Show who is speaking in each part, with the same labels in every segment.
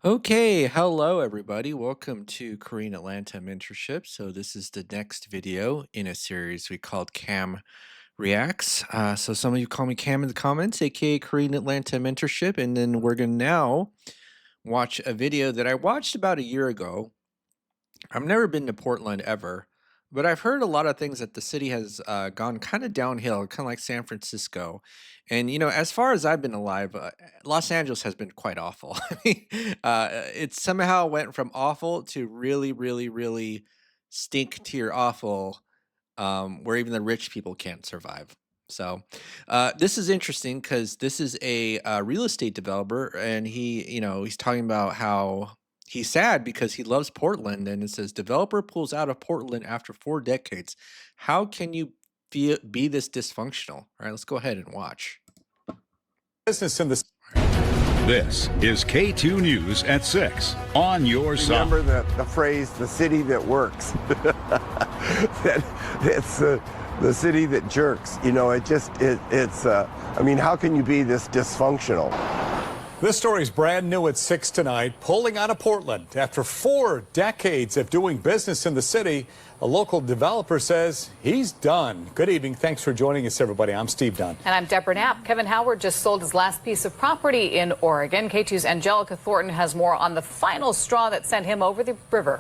Speaker 1: Okay, hello everybody. Welcome to Korean Atlanta Mentorship. So this is the next video in a series we called KAM Reacts. So some of you call me KAM in the comments, aka Korean Atlanta Mentorship, and then we're gonna now watch a video that I watched about a year ago. I've never been to Portland ever, but I've heard a lot of things that the city has gone kind of downhill, kind of like San Francisco. And as far as I've been alive, Los Angeles has been quite awful. I mean, it somehow went from awful to really, really, really stink tier awful, where even the rich people can't survive. So this is interesting because this is a real estate developer, and he's talking about how he's sad because he loves Portland, and it says developer pulls out of Portland after 4 decades. How can you be this dysfunctional? All right, let's go ahead and watch.
Speaker 2: Business in the
Speaker 3: This is K2 News at 6 on your side.
Speaker 4: Remember the phrase, the city that works. It's the city that jerks. You know, I mean, how can you be this dysfunctional?
Speaker 2: This story's brand new at 6 tonight. Pulling out of Portland after 4 decades of doing business in the city, a local developer says he's done. Good evening. Thanks for joining us, everybody. I'm Steve Dunn.
Speaker 5: And I'm Deborah Knapp. Kevin Howard just sold his last piece of property in Oregon. K2's Angelica Thornton has more on the final straw that sent him over the river.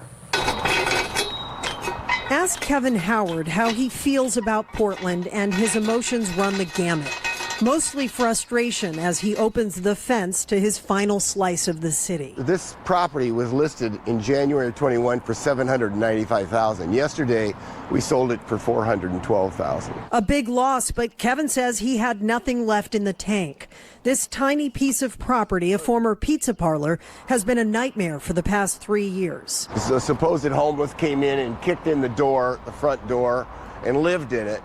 Speaker 6: Ask Kevin Howard how he feels about Portland, and his emotions run the gamut. Mostly frustration as he opens the fence to his final slice of the city.
Speaker 4: This property was listed in January of 21 for $795,000. Yesterday, we sold it for $412,000.
Speaker 6: A big loss, but Kevin says he had nothing left in the tank. This tiny piece of property, a former pizza parlor, has been a nightmare for the past 3 years.
Speaker 4: The supposed homeless came in and kicked in the door, the front door, and lived in it.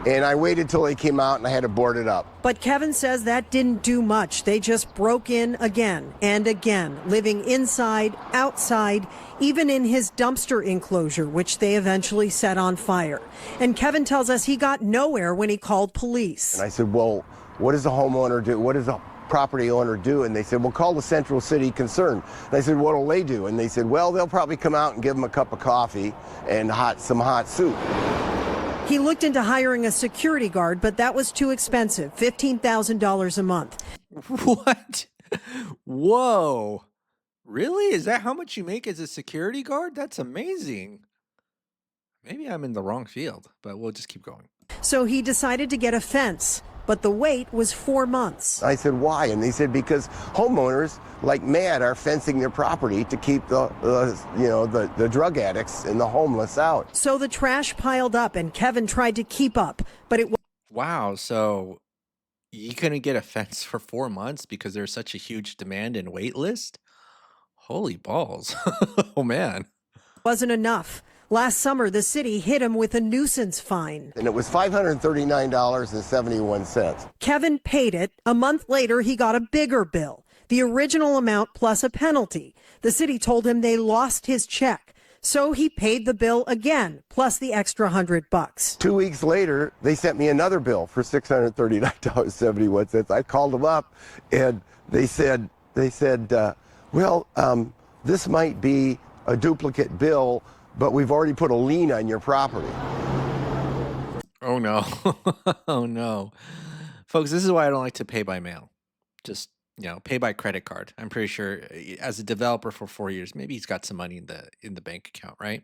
Speaker 4: And I waited till they came out and I had to board it up.
Speaker 6: But Kevin says that didn't do much. They just broke in again and again, living inside, outside, even in his dumpster enclosure, which they eventually set on fire. And Kevin tells us he got nowhere when he called police.
Speaker 4: And I said, well, what does the homeowner do? What does the property owner do? And they said, well, call the Central City Concern. And I said, what'll they do? And they said, well, they'll probably come out and give them a cup of coffee and some hot soup.
Speaker 6: He looked into hiring a security guard, but that was too expensive, $15,000 a month.
Speaker 1: What? Whoa. Really? Is that how much you make as a security guard? That's amazing. Maybe I'm in the wrong field, but we'll just keep going.
Speaker 6: So he decided to get a fence, but the wait was 4 months.
Speaker 4: I said, why? And they said, because homeowners, like mad, are fencing their property to keep the drug addicts and the homeless out.
Speaker 6: So the trash piled up, and Kevin tried to keep up, but it was...
Speaker 1: Wow, so you couldn't get a fence for 4 months because there's such a huge demand and wait list? Holy balls. Oh, man.
Speaker 6: Wasn't enough. Last summer, the city hit him with a nuisance fine.
Speaker 4: And it was $539.71.
Speaker 6: Kevin paid it. A month later, he got a bigger bill, the original amount plus a penalty. The city told him they lost his check. So he paid the bill again, plus the extra $100.
Speaker 4: 2 weeks later, they sent me another bill for $639.71. I called them up, and they said, well, this might be a duplicate bill, but we've already put a lien on your property.
Speaker 1: Oh, no. Oh, no. Folks, this is why I don't like to pay by mail. Just, pay by credit card. I'm pretty sure as a developer for 4 years, maybe he's got some money in the bank account, right?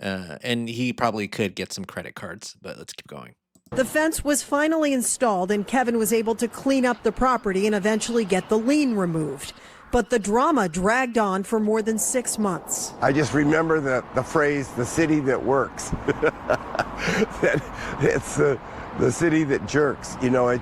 Speaker 1: And he probably could get some credit cards, but let's keep going.
Speaker 6: The fence was finally installed, and Kevin was able to clean up the property and eventually get the lien removed. But the drama dragged on for more than 6 months.
Speaker 4: I just remember the phrase, the city that works. It's the city that jerks. You know, I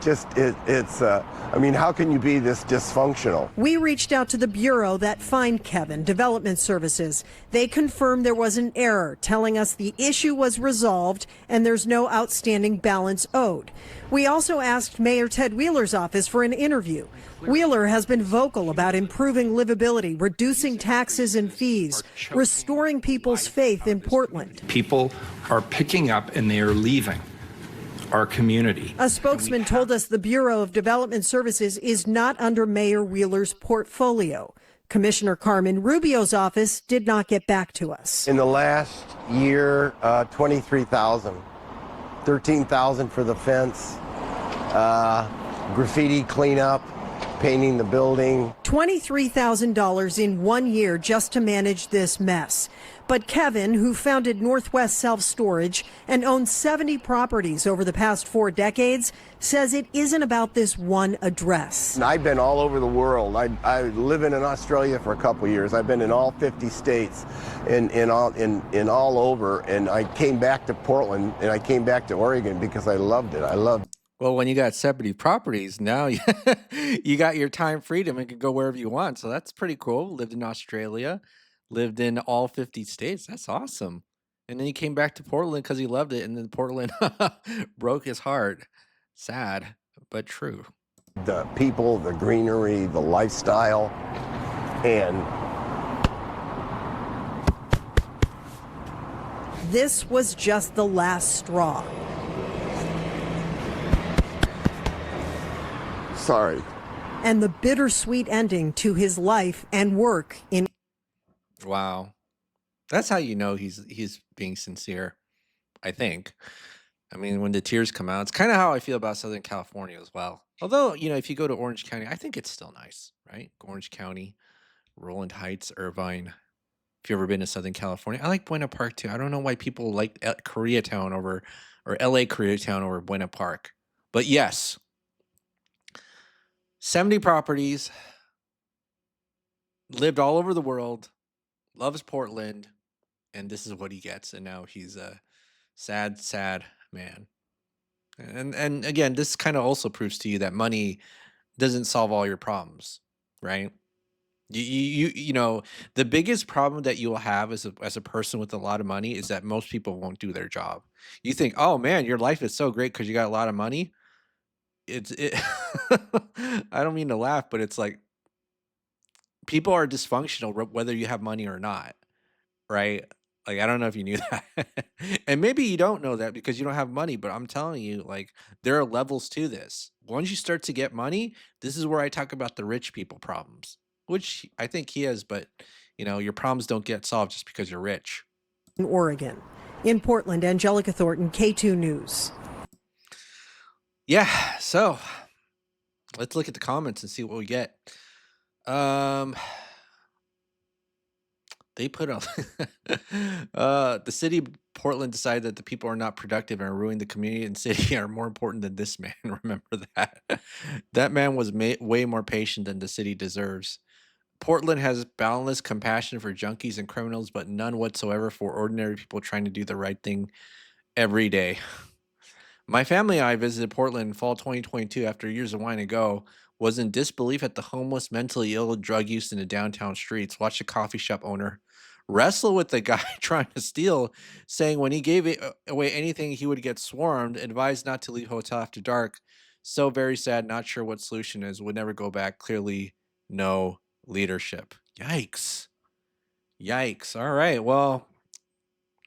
Speaker 4: mean, how can you be this dysfunctional?
Speaker 6: We reached out to the bureau that fined Kevin, Development Services. They confirmed there was an error, telling us the issue was resolved and there's no outstanding balance owed. We also asked Mayor Ted Wheeler's office for an interview. Wheeler has been vocal about improving livability, reducing taxes and fees, restoring people's faith in Portland.
Speaker 7: People are picking up and they are leaving our community.
Speaker 6: A spokesman told us the Bureau of Development Services is not under Mayor Wheeler's portfolio. Commissioner Carmen Rubio's office did not get back to us.
Speaker 4: In the last year, 23,000, 13,000 for the fence, graffiti cleanup, painting the building.
Speaker 6: $23,000 in 1 year just to manage this mess. But Kevin, who founded Northwest Self Storage and owns 70 properties over the past 4 decades, says it isn't about this one address.
Speaker 4: I've been all over the world. I live in Australia for a couple of years. I've been in all 50 states and all over. And I came back to Portland and I came back to Oregon because I loved it.
Speaker 1: Well, when you got 70 properties, now you got your time freedom and can go wherever you want. So that's pretty cool. Lived in Australia, lived in all 50 states. That's awesome. And then he came back to Portland because he loved it. And then Portland broke his heart. Sad, but true.
Speaker 4: The people, the greenery, the lifestyle, and
Speaker 6: This was just the last straw.
Speaker 4: sorry.
Speaker 6: And the bittersweet ending to his life and work in.
Speaker 1: Wow. That's how you know he's being sincere, I think. I mean, when the tears come out, it's kind of how I feel about Southern California as well. Although, if you go to Orange County, I think it's still nice, right? Orange County, Roland Heights, Irvine. If you've ever been to Southern California, I like Buena Park too. I don't know why people like Koreatown over, or LA Koreatown over Buena Park. But yes, 70 properties, lived all over the world, loves Portland, and this is what he gets. And now he's a sad, sad man. And again, this kind of also proves to you that money doesn't solve all your problems, right? The biggest problem that you'll have as a person with a lot of money is that most people won't do their job. You think, oh man, your life is so great because you got a lot of money. It I don't mean to laugh, but it's like people are dysfunctional whether you have money or not, right? Like I don't know if you knew that. And maybe you don't know that because you don't have money, but I'm telling you, like there are levels to this. Once you start to get money, this is where I talk about the rich people problems, which I think he is, but your problems don't get solved just because you're rich.
Speaker 6: In Oregon. In Portland, Angelica Thornton, K2 News.
Speaker 1: Yeah, so let's look at the comments and see what we get. They put on the city of Portland decided that the people are not productive and ruining the community and city are more important than this man. Remember that. That man was way more patient than the city deserves. Portland has boundless compassion for junkies and criminals, but none whatsoever for ordinary people trying to do the right thing every day. My family and I visited Portland in fall 2022 after years of wanting to go, was in disbelief at the homeless, mentally ill, drug use in the downtown streets, watched a coffee shop owner wrestle with the guy trying to steal, saying when he gave away anything, he would get swarmed, advised not to leave hotel after dark. So very sad, not sure what solution is, would never go back. Clearly, no leadership. Yikes. Yikes. All right. Well,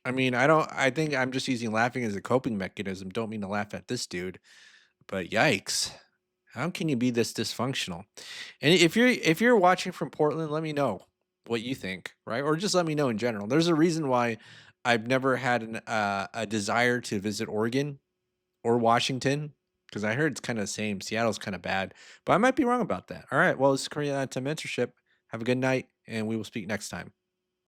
Speaker 1: I mean, I think I'm just using laughing as a coping mechanism. Don't mean to laugh at this dude, but yikes. How can you be this dysfunctional? And if you're watching from Portland, let me know what you think, right? Or just let me know in general. There's a reason why I've never had a desire to visit Oregon or Washington, because I heard it's kind of the same. Seattle's kind of bad, but I might be wrong about that. All right. Well, this is Korean Mentorship. Have a good night, and we will speak next time.